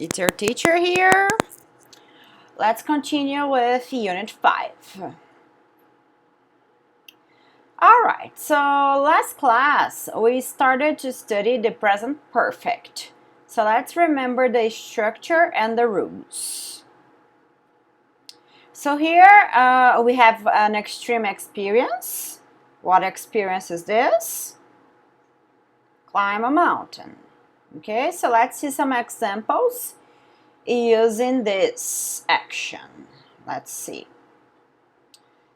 It's your teacher here. Let's continue with Unit 5. Alright, so last class we started to study the present perfect. So let's remember the structure and the rules. So here we have an extreme experience. What experience is this? Climb a mountain. Okay, so let's see some examples using this action. Let's see.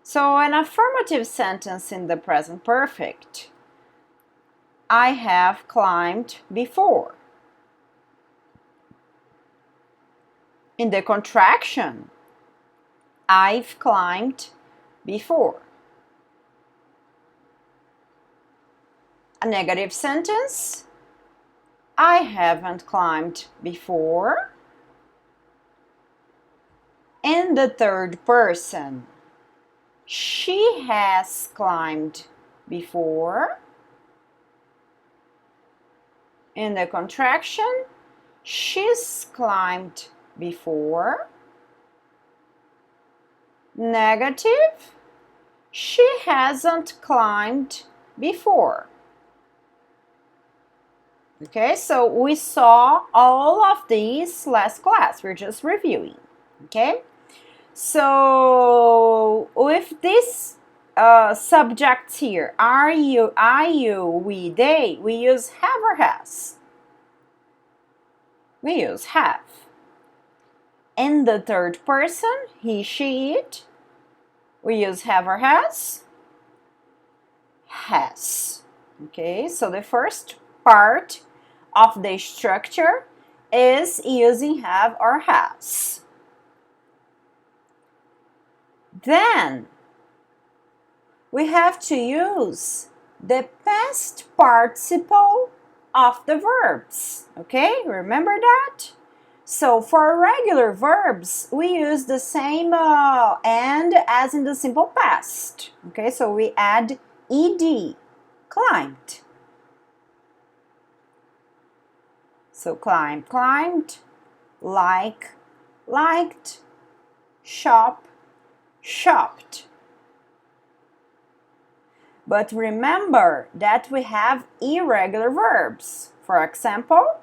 So an affirmative sentence in the present perfect. I have climbed before. In the contraction, I've climbed before. A negative sentence. I haven't climbed before. In the third person, she has climbed before. In the contraction, she's climbed before. Negative, she hasn't climbed before. Okay, so we saw all of these last class. We're just reviewing. Okay, so with these subjects here, are you, I, you, we, they, we use have or has. We use have. In the third person, he, she, it, we use have or has. Has. Okay, so the first part of the structure is using have or has. Then we have to use the past participle of the verbs. Okay, remember that? So for regular verbs, we use the same and as in the simple past. Okay, so we add ed, climbed. So climb, climbed, like, liked, shop, shopped. But remember that we have irregular verbs. For example,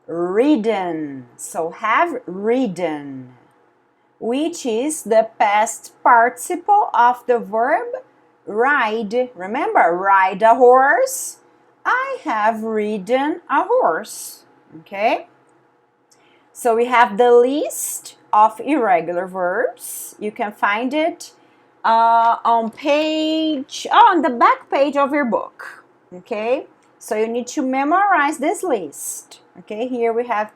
ridden. So have ridden, which is the past participle of the verb ride. Remember, ride a horse. I have ridden a horse. Okay? So we have the list of irregular verbs. You can find it on the back page of your book. Okay? So you need to memorize this list. Okay? Here we have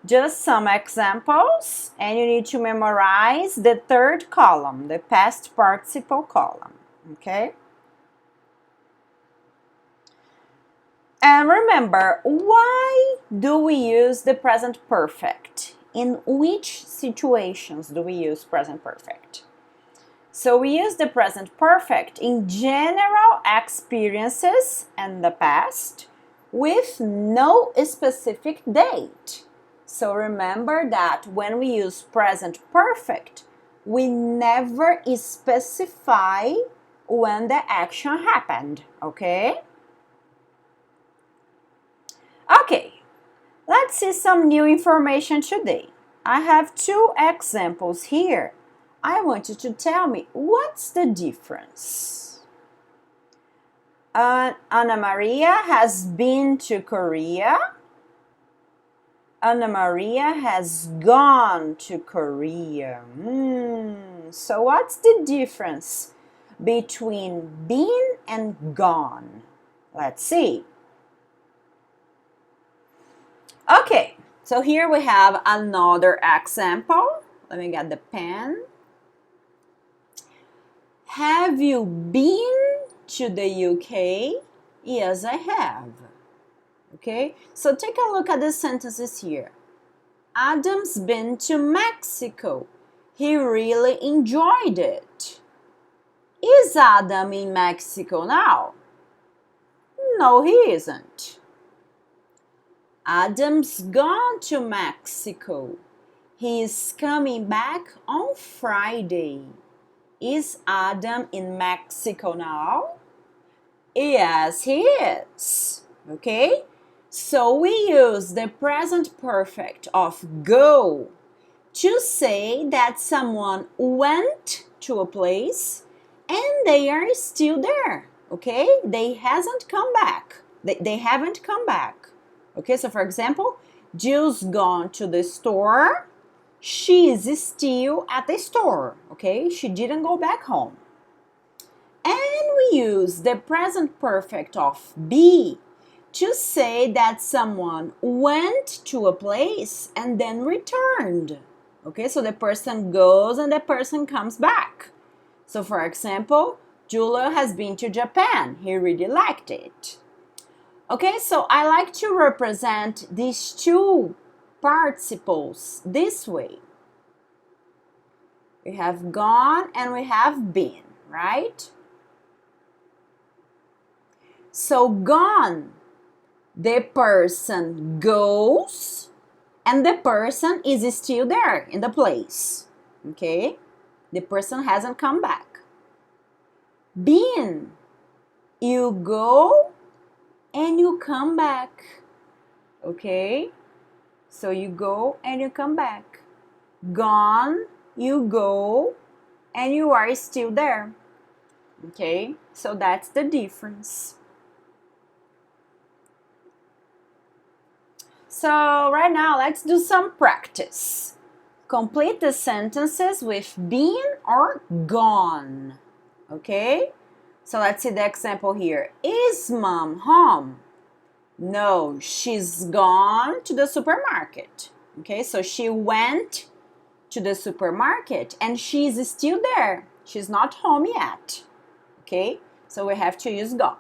just some examples, and you need to memorize the third column, the past participle column. Okay? And remember, why do we use the present perfect? In which situations do we use present perfect? So we use the present perfect in general experiences in the past with no specific date. So remember that when we use present perfect, we never specify when the action happened, okay? Okay, let's see some new information today. I have two examples here. I want you to tell me what's the difference. Ana Maria has been to Korea. Ana Maria has gone to Korea. So what's the difference between been and gone? Let's see. Okay, so here we have another example. Let me get the pen. Have you been to the UK? Yes, I have. Okay, so take a look at the sentences here. Adam's been to Mexico. He really enjoyed it. Is Adam in Mexico now? No, he isn't. Adam's gone to Mexico. He is coming back on Friday. Is Adam in Mexico now? Yes, he is. Okay? So we use the present perfect of go to say that someone went to a place and they are still there. Okay? They hasn't come back. They haven't come back. Okay, so for example, Jill's gone to the store. She's still at the store. Okay, she didn't go back home. And we use the present perfect of be to say that someone went to a place and then returned. Okay, so the person goes and the person comes back. So for example, Julio has been to Japan. He really liked it. Okay, so I like to represent these two participles this way. We have gone and we have been, right? So gone, the person goes and the person is still there in the place. Okay? The person hasn't come back. Been, you go and you come back. Okay? So you go and you come back. Gone, you go and you are still there. Okay? So that's the difference. So right now, let's do some practice. Complete the sentences with been or gone. Okay? So let's see the example here. Is mom home? No, she's gone to the supermarket. Okay, so she went to the supermarket and she's still there. She's not home yet. Okay, so we have to use gone.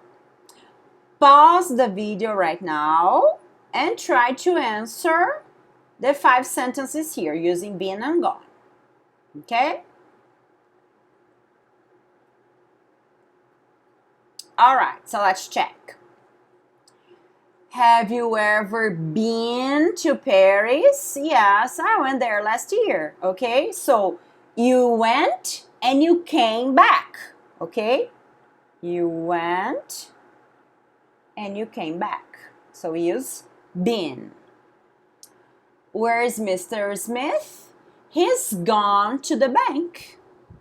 Pause the video right now and try to answer the 5 sentences here using been and gone. Okay? Alright, so let's check. Have you ever been to Paris? Yes, I went there last year. Okay, so you went and you came back. Okay, you went and you came back. So we use been. Where's Mr. Smith? He's gone to the bank.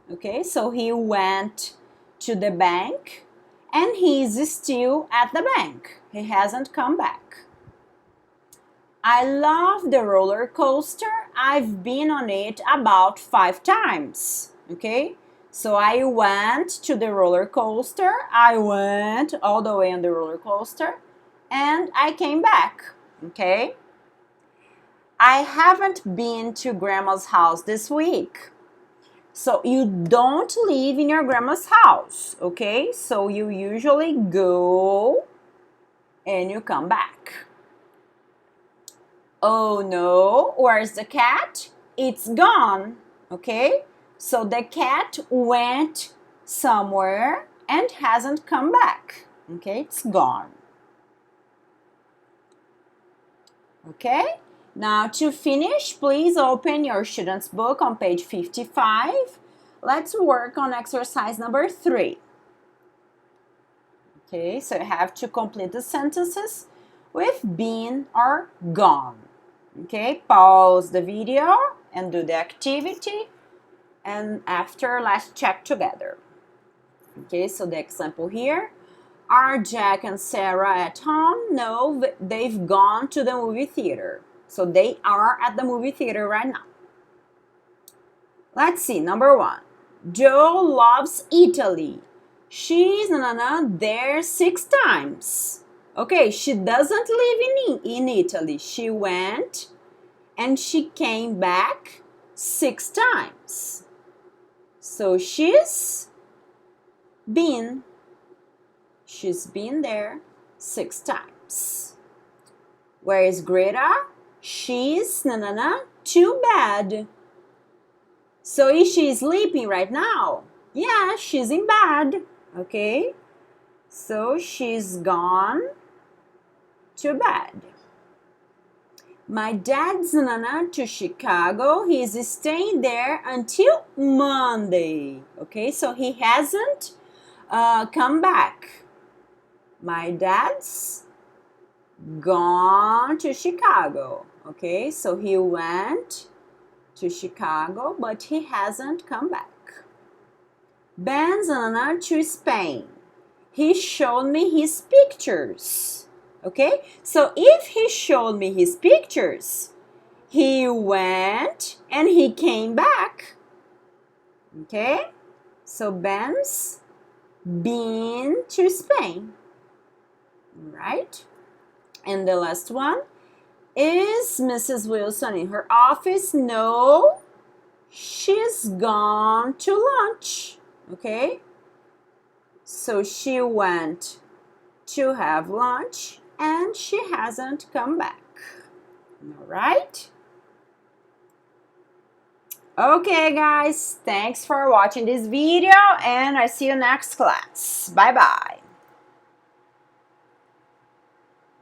Okay, so he went to the bank and he's still at the bank. He hasn't come back. I love the roller coaster. I've been on it about 5 times. Okay, so I went to the roller coaster. I went all the way on the roller coaster and I came back. Okay, I haven't been to grandma's house this week. So you don't live in your grandma's house, okay? So you usually go and you come back. Oh no, where's the cat? It's gone, okay? So the cat went somewhere and hasn't come back, okay? It's gone. Okay? Now to finish, please open your student's book on page 55. Let's work on exercise number 3. Okay, so you have to complete the sentences with been or gone. Okay, pause the video and do the activity, and after let's check together. Okay, so the example here. Are Jack and Sarah at home? No, they've gone to the movie theater. So they are at the movie theater right now. Let's see, number 1. Joe loves Italy. She's there 6 times. Okay, she doesn't live in Italy. She went and she came back 6 times. So she's been there 6 times. Where is Greta? She's too bad. So is she sleeping right now? Yeah, she's in bed. Okay, so she's gone to bed. My dad's to Chicago. He's staying there until Monday. Okay, so he hasn't come back. My dad's gone to Chicago. Okay, so he went to Chicago, but he hasn't come back. Ben's to Spain. He showed me his pictures. Okay, so if he showed me his pictures, he went and he came back. Okay, so Ben's been to Spain, right? And the last one, is Mrs. Wilson in her office? No, she's gone to lunch. Okay, so she went to have lunch and she hasn't come back. All right? Okay, guys, thanks for watching this video and I see you next class. Bye-bye.